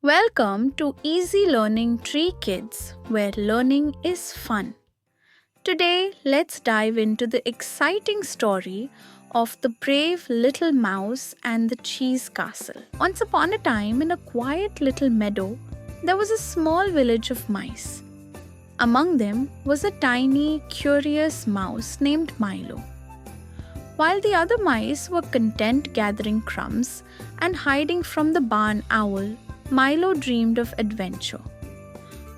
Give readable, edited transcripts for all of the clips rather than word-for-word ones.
Welcome to Easy Learning Tree Kids, where learning is fun. Today, let's dive into the exciting story of the brave little mouse and the cheese castle. Once upon a time, in a quiet little meadow, there was a small village of mice. Among them was a tiny, curious mouse named Milo. While the other mice were content gathering crumbs and hiding from the barn owl, Milo dreamed of adventure.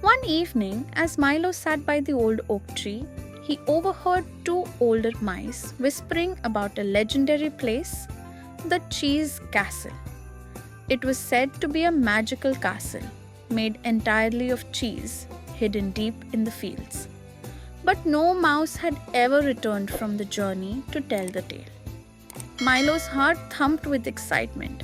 One evening, as Milo sat by the old oak tree, he overheard two older mice whispering about a legendary place, the Cheese Castle. It was said to be a magical castle, made entirely of cheese, hidden deep in the fields. But no mouse had ever returned from the journey to tell the tale. Milo's heart thumped with excitement.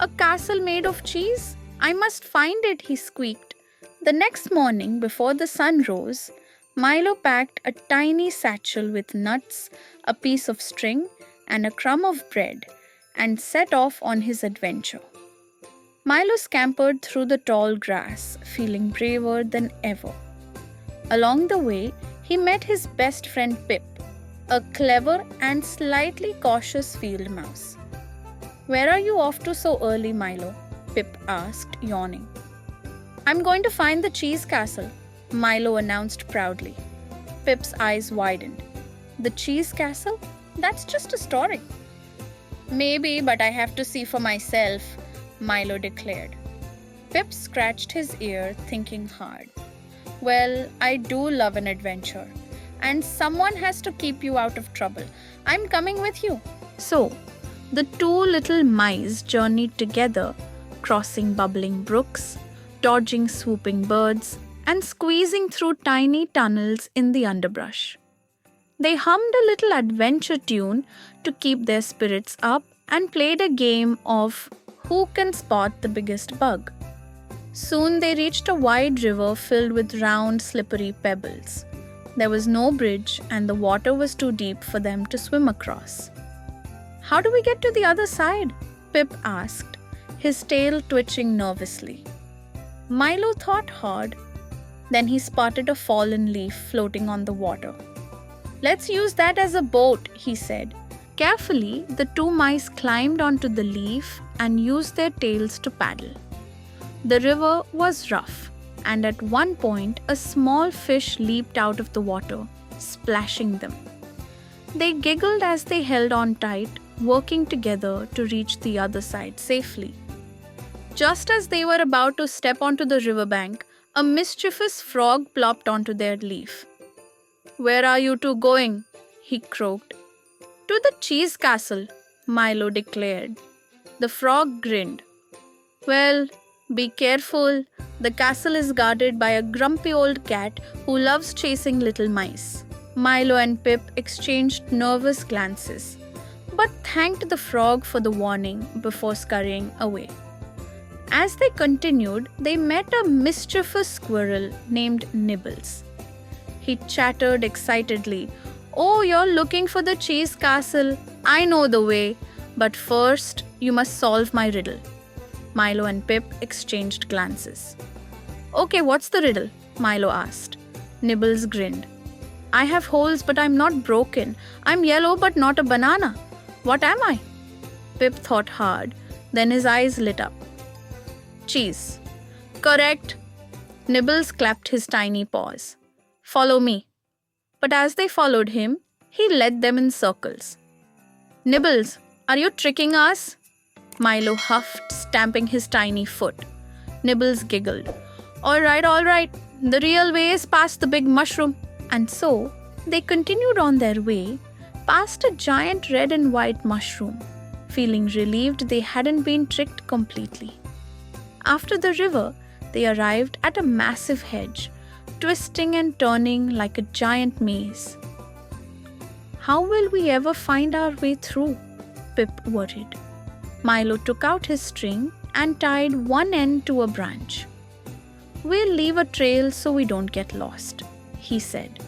A castle made of cheese? I must find it, he squeaked. The next morning, before the sun rose, Milo packed a tiny satchel with nuts, a piece of string, and a crumb of bread, and set off on his adventure. Milo scampered through the tall grass, feeling braver than ever. Along the way, he met his best friend Pip, a clever and slightly cautious field mouse. "Where are you off to so early, Milo?" Pip asked, yawning. "I'm going to find the cheese castle," Milo announced proudly. Pip's eyes widened. "The cheese castle? That's just a story." "Maybe, but I have to see for myself," Milo declared. Pip scratched his ear, thinking hard. "Well, I do love an adventure, and someone has to keep you out of trouble. I'm coming with you." So, the two little mice journeyed together, crossing bubbling brooks, dodging swooping birds, and squeezing through tiny tunnels in the underbrush. They hummed a little adventure tune to keep their spirits up and played a game of who can spot the biggest bug. Soon they reached a wide river filled with round, slippery pebbles. There was no bridge, and the water was too deep for them to swim across. "How do we get to the other side?" Pip asked, his tail twitching nervously. Milo thought hard. Then he spotted a fallen leaf floating on the water. "Let's use that as a boat," he said. Carefully, the two mice climbed onto the leaf and used their tails to paddle. The river was rough, and at one point, a small fish leaped out of the water, splashing them. They giggled as they held on tight, working together to reach the other side safely. Just as they were about to step onto the riverbank, a mischievous frog plopped onto their leaf. "Where are you two going?" he croaked. "To the cheese castle," Milo declared. The frog grinned. "Well, be careful. The castle is guarded by a grumpy old cat who loves chasing little mice." Milo and Pip exchanged nervous glances, but thanked the frog for the warning before scurrying away. As they continued, they met a mischievous squirrel named Nibbles. He chattered excitedly, "Oh, you're looking for the cheese castle. I know the way, but first you must solve my riddle." Milo and Pip exchanged glances. "Okay, what's the riddle?" Milo asked. Nibbles grinned. "I have holes, but I'm not broken. I'm yellow, but not a banana. What am I?" Pip thought hard, then his eyes lit up. "Cheese." "Correct." Nibbles clapped his tiny paws. "Follow me." But as they followed him, he led them in circles. "Nibbles, are you tricking us?" Milo huffed, stamping his tiny foot. Nibbles giggled. All right. The real way is past the big mushroom." And so, they continued on their way, past a giant red and white mushroom, feeling relieved they hadn't been tricked completely. After the river, they arrived at a massive hedge, twisting and turning like a giant maze. "How will we ever find our way through?" Pip worried. Milo took out his string and tied one end to a branch. "We'll leave a trail so we don't get lost," he said.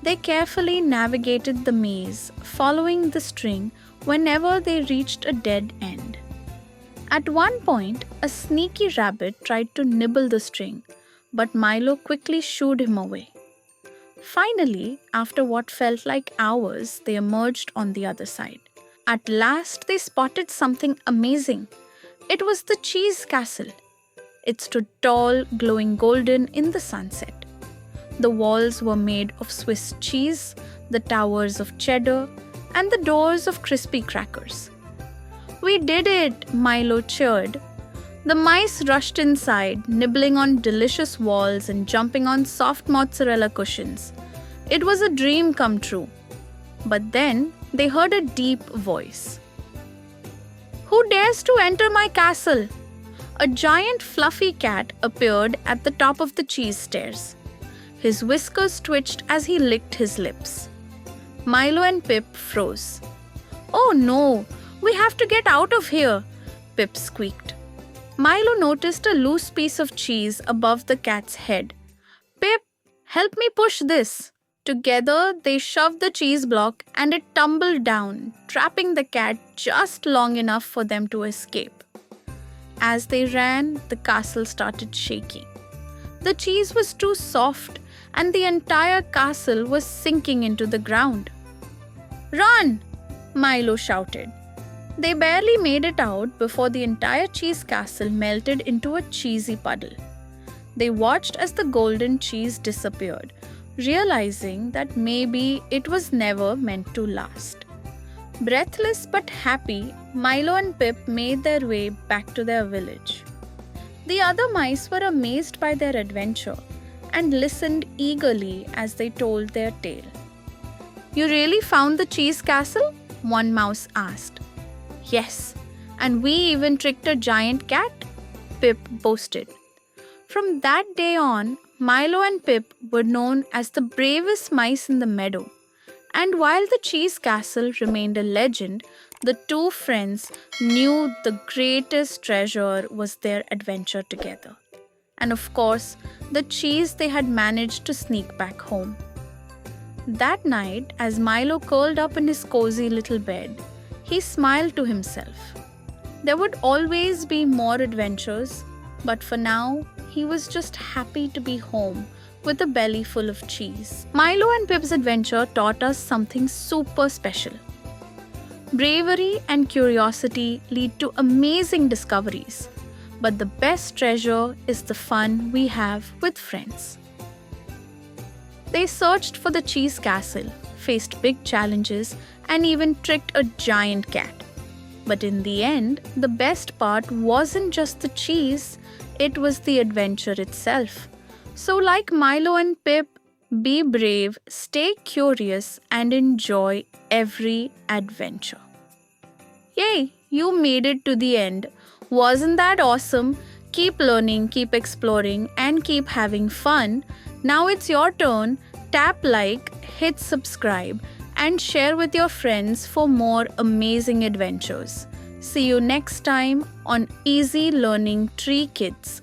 They carefully navigated the maze, following the string whenever they reached a dead end. At one point, a sneaky rabbit tried to nibble the string, but Milo quickly shooed him away. Finally, after what felt like hours, they emerged on the other side. At last, they spotted something amazing. It was the cheese castle. It stood tall, glowing golden in the sunset. The walls were made of Swiss cheese, the towers of cheddar, and the doors of crispy crackers. "We did it!" Milo cheered. The mice rushed inside, nibbling on delicious walls and jumping on soft mozzarella cushions. It was a dream come true. But then they heard a deep voice. "Who dares to enter my castle?" A giant fluffy cat appeared at the top of the cheese stairs. His whiskers twitched as he licked his lips. Milo and Pip froze. "Oh no, we have to get out of here," Pip squeaked. Milo noticed a loose piece of cheese above the cat's head. "Pip, help me push this." Together, they shoved the cheese block and it tumbled down, trapping the cat just long enough for them to escape. As they ran, the castle started shaking. The cheese was too soft, and the entire castle was sinking into the ground. "Run!" Milo shouted. They barely made it out before the entire cheese castle melted into a cheesy puddle. They watched as the golden cheese disappeared, realizing that maybe it was never meant to last. Breathless but happy, Milo and Pip made their way back to their village. The other mice were amazed by their adventure and listened eagerly as they told their tale. "You really found the cheese castle?" one mouse asked. "Yes, and we even tricked a giant cat," Pip boasted. From that day on, Milo and Pip were known as the bravest mice in the meadow. And while the cheese castle remained a legend, the two friends knew the greatest treasure was their adventure together. And of course, the cheese they had managed to sneak back home. That night, as Milo curled up in his cozy little bed, he smiled to himself. There would always be more adventures, but for now, he was just happy to be home with a belly full of cheese. Milo and Pip's adventure taught us something super special. Bravery and curiosity lead to amazing discoveries, but the best treasure is the fun we have with friends. They searched for the cheese castle, faced big challenges, and even tricked a giant cat. But in the end, the best part wasn't just the cheese, it was the adventure itself. So like Milo and Pip, be brave, stay curious, and enjoy every adventure. Yay, you made it to the end. Wasn't that awesome? Keep learning, keep exploring, and keep having fun. Now it's your turn. Tap like, hit subscribe, and share with your friends for more amazing adventures. See you next time on Easy Learning Tree Kids.